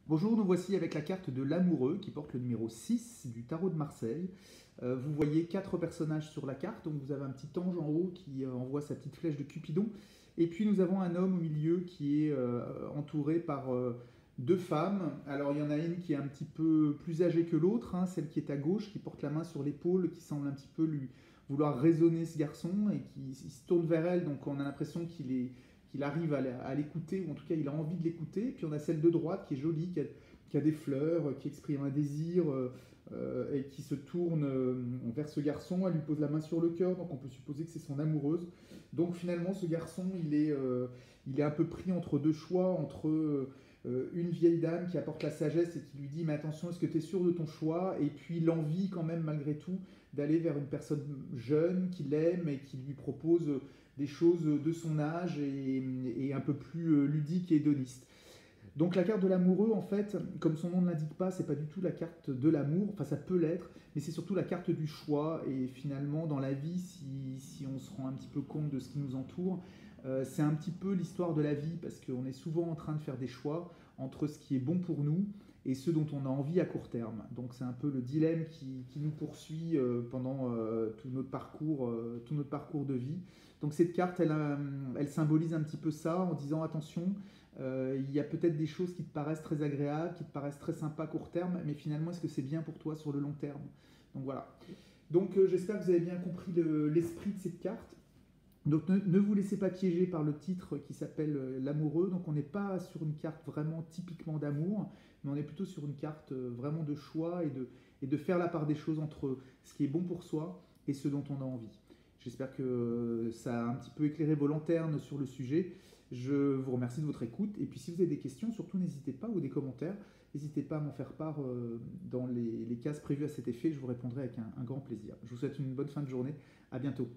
Bonjour, nous voici avec la carte de l'amoureux qui porte le numéro 6 du tarot de Marseille. Vous voyez 4 personnages sur la carte, donc vous avez un petit ange en haut qui envoie sa petite flèche de Cupidon. Et puis nous avons un homme au milieu qui est entouré par 2 femmes. Alors il y en a une qui est un petit peu plus âgée que l'autre, hein, celle qui est à gauche, qui porte la main sur l'épaule, qui semble un petit peu lui vouloir raisonner ce garçon et qui il se tourne vers elle, donc on a l'impression qu'il arrive à l'écouter, ou en tout cas il a envie de l'écouter. Puis on a celle de droite qui est jolie, qui a des fleurs, qui exprime un désir et qui se tourne vers ce garçon. Elle lui pose la main sur le cœur, donc on peut supposer que c'est son amoureuse. Donc finalement ce garçon il est un peu pris entre deux choix, entre une vieille dame qui apporte la sagesse et qui lui dit mais attention, est-ce que tu es sûr de ton choix, et puis l'envie quand même malgré tout d'aller vers une personne jeune qui l'aime et qui lui propose des choses de son âge et un peu plus ludique et hédoniste. Donc la carte de l'amoureux, en fait, comme son nom ne l'indique pas, c'est pas du tout la carte de l'amour, enfin ça peut l'être, mais c'est surtout la carte du choix. Et finalement, dans la vie, si on se rend un petit peu compte de ce qui nous entoure, c'est un petit peu l'histoire de la vie, parce qu'on est souvent en train de faire des choix entre ce qui est bon pour nous et ce dont on a envie à court terme. Donc c'est un peu le dilemme qui nous poursuit pendant tout notre parcours de vie. Donc cette carte, elle symbolise un petit peu ça en disant attention, il y a peut-être des choses qui te paraissent très agréables, qui te paraissent très sympas à court terme, mais finalement, est-ce que c'est bien pour toi sur le long terme? Donc voilà. Donc j'espère que vous avez bien compris l'esprit de cette carte. Donc ne vous laissez pas piéger par le titre qui s'appelle l'amoureux. Donc on n'est pas sur une carte vraiment typiquement d'amour, mais on est plutôt sur une carte vraiment de choix et de faire la part des choses entre ce qui est bon pour soi et ce dont on a envie. J'espère que ça a un petit peu éclairé vos lanternes sur le sujet. Je vous remercie de votre écoute. Et puis si vous avez des questions, surtout n'hésitez pas, ou des commentaires, n'hésitez pas à m'en faire part dans les cases prévues à cet effet. Je vous répondrai avec un grand plaisir. Je vous souhaite une bonne fin de journée. À bientôt.